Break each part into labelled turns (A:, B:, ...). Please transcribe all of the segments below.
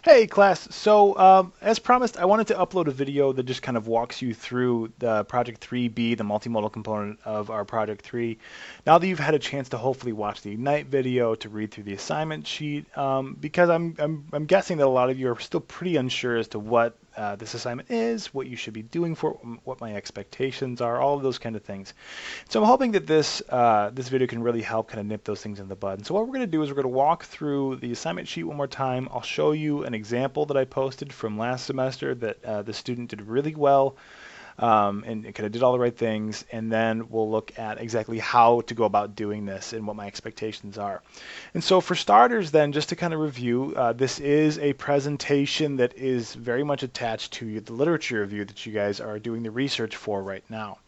A: Hey class, so as promised, I wanted to upload a video that just kind of walks you through the Project 3B, the multimodal component of our Project 3. Now that you've had a chance to hopefully watch the Ignite video, to read through the assignment sheet, because I'm guessing that a lot of you are still pretty unsure as to what this assignment is, what you should be doing for it, what my expectations are, all of those kind of things. So I'm hoping that this video can really help kind of nip those things in the bud. And so what we're going to do is we're going to walk through the assignment sheet one more time. I'll show you an example that I posted from last semester that the student did really well, and kind of did all the right things, and then we'll look at exactly how to go about doing this and what my expectations are. And so for starters then, just to kind of review, this is a presentation that is very much attached to the literature review that you guys are doing the research for right now.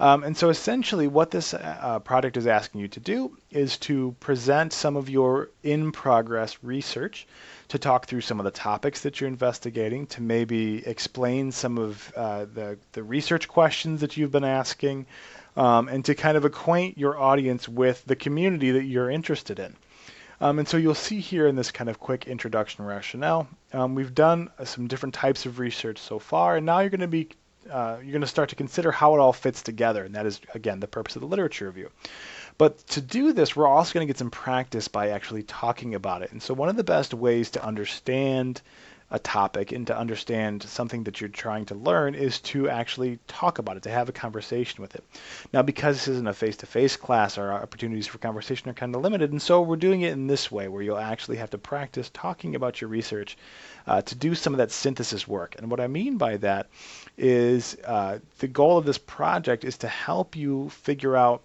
A: And so essentially what this project is asking you to do is to present some of your in-progress research, to talk through some of the topics that you're investigating, to maybe explain some of the research questions that you've been asking, and to kind of acquaint your audience with the community that you're interested in. And so you'll see here in this kind of quick introduction rationale, we've done some different types of research so far, and now you're going to start to consider how it all fits together, and that is, again, the purpose of the literature review. But to do this, we're also going to get some practice by actually talking about it. And so one of the best ways to understand a topic and to understand something that you're trying to learn is to actually talk about it, to have a conversation with it. Now, because this isn't a face-to-face class, our opportunities for conversation are kind of limited, and so we're doing it in this way, where you'll actually have to practice talking about your research to do some of that synthesis work. And what I mean by that is the goal of this project is to help you figure out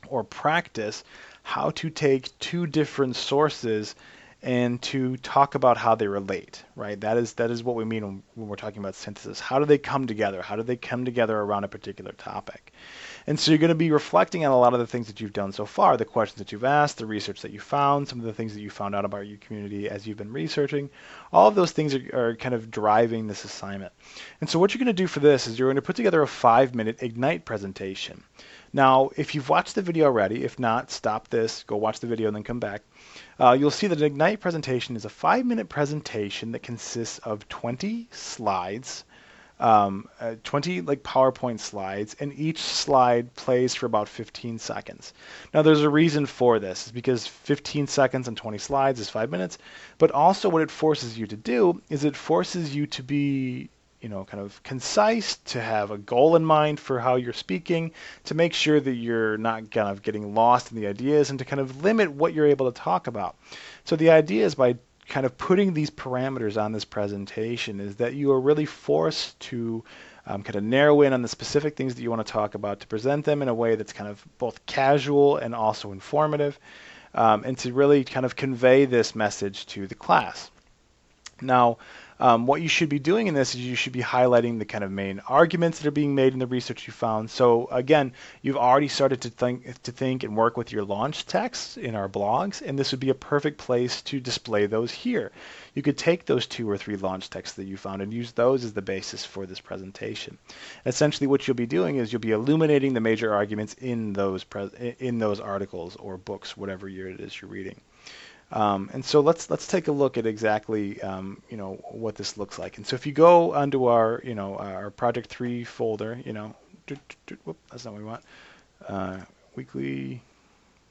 A: or practice how to take two different sources and to talk about how they relate, right? That is what we mean when we're talking about synthesis. How do they come together? How do they come together around a particular topic? And so you're going to be reflecting on a lot of the things that you've done so far, the questions that you've asked, the research that you found, some of the things that you found out about your community as you've been researching. All of those things are kind of driving this assignment. And so what you're going to do for this is you're going to put together a 5-minute Ignite presentation. Now, if you've watched the video already, if not, stop this, go watch the video, and then come back. You'll see that an Ignite presentation is a 5-minute presentation that consists of 20 slides, 20 like PowerPoint slides, and each slide plays for about 15 seconds. Now, there's a reason for this. It's because 15 seconds and 20 slides is 5 minutes, but also what it forces you to do is it forces you to be kind of concise, to have a goal in mind for how you're speaking, to make sure that you're not kind of getting lost in the ideas, and to kind of limit what you're able to talk about. So the idea is by kind of putting these parameters on this presentation is that you are really forced to kind of narrow in on the specific things that you want to talk about, to present them in a way that's kind of both casual and also informative, and to really kind of convey this message to the class. Now, what you should be doing in this is you should be highlighting the kind of main arguments that are being made in the research you found. So again, you've already started to think and work with your launch texts in our blogs, and this would be a perfect place to display those here. You could take those 2 or 3 launch texts that you found and use those as the basis for this presentation. Essentially, what you'll be doing is you'll be illuminating the major arguments in those articles or books, whatever it is you're reading. And so let's take a look at exactly what this looks like. And so if you go onto our our Project 3 folder, whoop, that's not what we want. Weekly.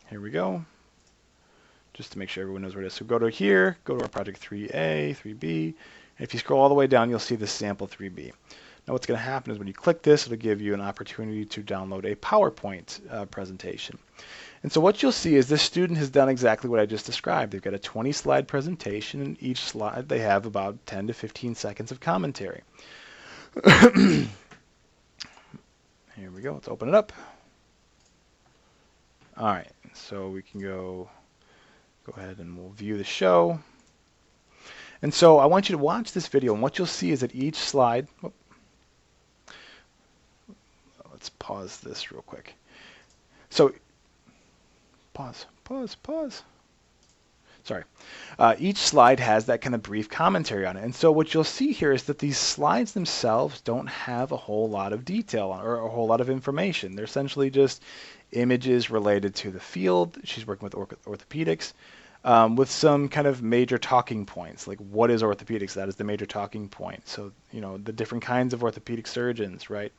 A: Here we go. Just to make sure everyone knows where it is. So go to here, go to our Project 3A, 3B. And if you scroll all the way down, you'll see the sample 3B. Now what's going to happen is when you click this, it'll give you an opportunity to download a PowerPoint presentation. And so what you'll see is this student has done exactly what I just described. They've got a 20-slide presentation, and each slide they have about 10 to 15 seconds of commentary. Here we go. Let's open it up. All right, so we can go ahead and we'll view the show. And so I want you to watch this video, and what you'll see is that each slide, let's pause this real quick. So pause. Sorry. Each slide has that kind of brief commentary on it. And so what you'll see here is that these slides themselves don't have a whole lot of detail or a whole lot of information. They're essentially just images related to the field. She's working with orthopedics. with some kind of major talking points, like what is orthopedics? That is the major talking point. So, the different kinds of orthopedic surgeons, right?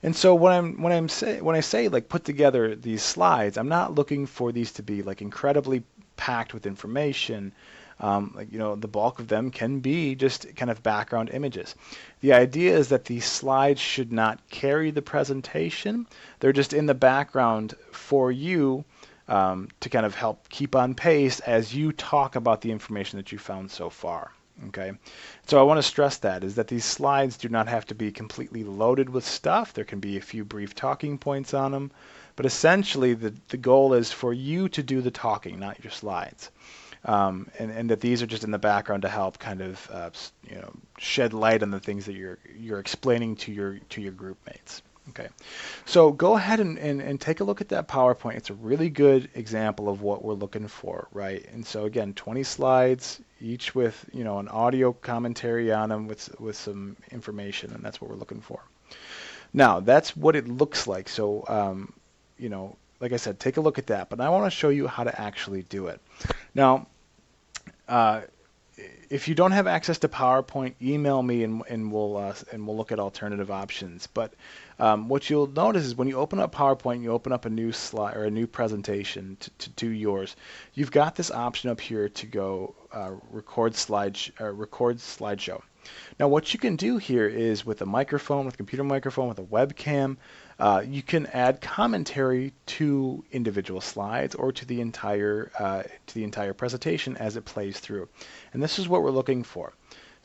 A: And so when I say like put together these slides, I'm not looking for these to be like incredibly packed with information. The bulk of them can be just kind of background images. The idea is that these slides should not carry the presentation. They're just in the background for you to kind of help keep on pace as you talk about the information that you found so far. Okay, so I want to stress that is that these slides do not have to be completely loaded with stuff. There can be a few brief talking points on them, but essentially the goal is for you to do the talking, not your slides. And that these are just in the background to help kind of shed light on the things that you're explaining to your group mates. Okay, so go ahead and take a look at that PowerPoint. It's a really good example of what we're looking for, right? And so again, 20 slides, each with an audio commentary on them with some information, and that's what we're looking for. Now, that's what it looks like. So, like I said, take a look at that. But I want to show you how to actually do it. Now, if you don't have access to PowerPoint, email me and we'll look at alternative options. But what you'll notice is when you open up PowerPoint, you open up a new slide or a new presentation to do yours. You've got this option up here to go record slideshow. Now, what you can do here is with a microphone, with a computer microphone, with a webcam, you can add commentary to individual slides or to the entire presentation as it plays through. And this is what we're looking for.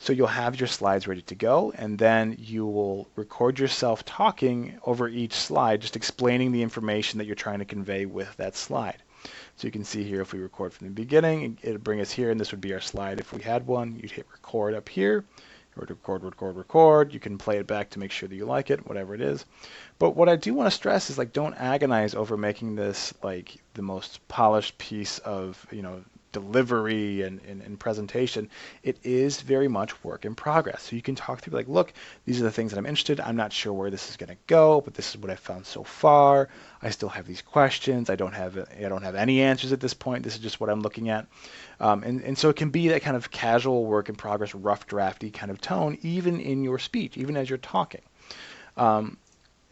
A: So you'll have your slides ready to go, and then you will record yourself talking over each slide, just explaining the information that you're trying to convey with that slide. So you can see here, if we record from the beginning, it'll bring us here, and this would be our slide if we had one. You'd hit record up here. Record. You can play it back to make sure that you like it, whatever it is. But what I do want to stress is don't agonize over making this like the most polished piece of delivery and presentation. It is very much work in progress. So you can talk through look, these are the things that I'm interested. I'm not sure where this is going to go, but this is what I found so far. I still have these questions. I don't have any answers at this point. This is just what I'm looking at. And so it can be that kind of casual work in progress, rough drafty kind of tone, even in your speech, even as you're talking.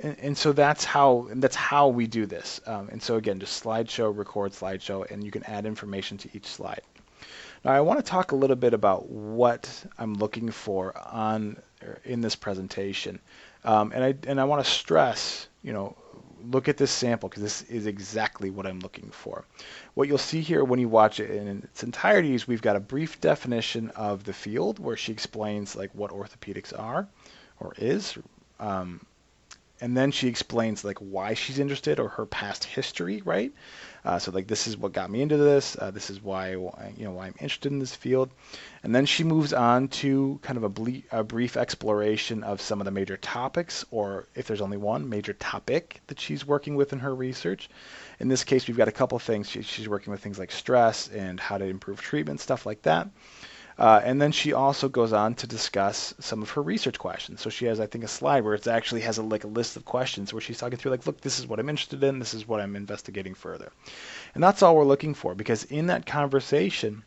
A: And so that's how we do this. And so again, just slideshow, record slideshow, and you can add information to each slide. Now I want to talk a little bit about what I'm looking for in this presentation. And I want to stress, look at this sample because this is exactly what I'm looking for. What you'll see here when you watch it in its entirety is we've got a brief definition of the field where she explains what orthopedics are or is. And then she explains why she's interested or her past history, right? So this is what got me into this. This is why why I'm interested in this field. And then she moves on to kind of a brief exploration of some of the major topics, or if there's only one major topic that she's working with in her research. In this case, we've got a couple things. She's working with things like stress and how to improve treatment, stuff like that. And then she also goes on to discuss some of her research questions. So she has, I think, a slide where it actually has a list of questions where she's talking through look, this is what I'm interested in. This is what I'm investigating further. And that's all we're looking for, because in that conversation,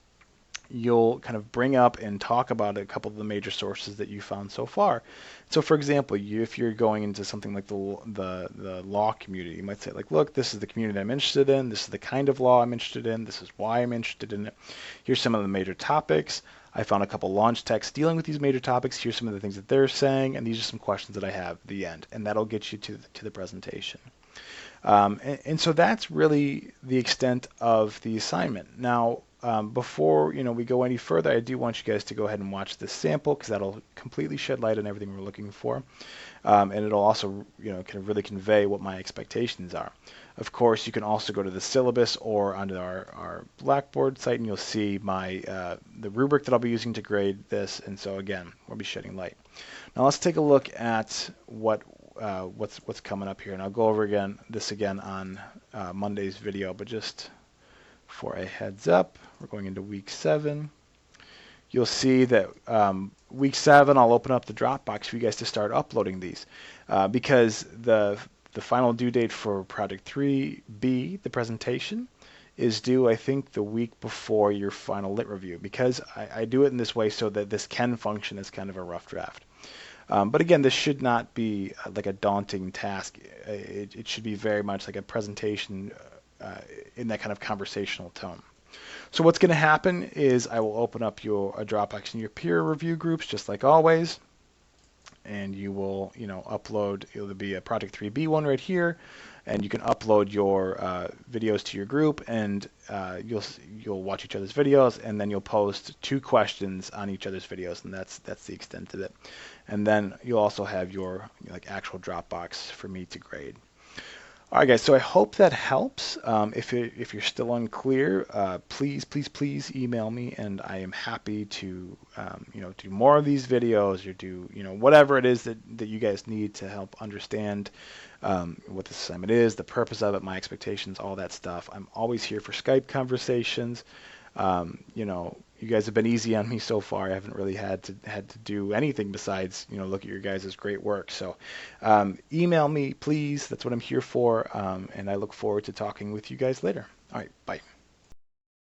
A: you'll kind of bring up and talk about a couple of the major sources that you found so far. So for example, if you're going into something like the law community, you might say look, this is the community I'm interested in. This is the kind of law I'm interested in. This is why I'm interested in it. Here's some of the major topics. I found a couple launch texts dealing with these major topics. Here's some of the things that they're saying, and these are some questions that I have at the end, and that'll get you to the presentation. And so that's really the extent of the assignment. Now, before we go any further, I do want you guys to go ahead and watch this sample, because that'll completely shed light on everything we're looking for, and it'll also kind of really convey what my expectations are. Of course, you can also go to the syllabus or onto our Blackboard site, and you'll see the rubric that I'll be using to grade this. And so again, we'll be shedding light. Now let's take a look at what's coming up here, and I'll go over this again on Monday's video. But just for a heads up, we're going into week 7. You'll see that week 7, I'll open up the Dropbox for you guys to start uploading these, because the final due date for Project 3B, the presentation, is due, I think, the week before your final lit review, because I do it in this way so that this can function as kind of a rough draft. But again, this should not be like a daunting task. It should be very much like a presentation uh, in that kind of conversational tone. So what's going to happen is I will open up a Dropbox in your peer review groups, just like always, and you will, upload. It'll be a Project 3B one right here, and you can upload your videos to your group, and you'll watch each other's videos, and then you'll post 2 questions on each other's videos, and that's the extent of it. And then you'll also have your like actual Dropbox for me to grade. All right, guys. So I hope that helps. If you're still unclear, please email me, and I am happy to do more of these videos or do whatever it is that you guys need to help understand what this assignment is, the purpose of it, my expectations, all that stuff. I'm always here for Skype conversations. You guys have been easy on me so far. I haven't really had to do anything besides look at your guys' great work. So email me, please. That's what I'm here for, and I look forward to talking with you guys later. All right, bye.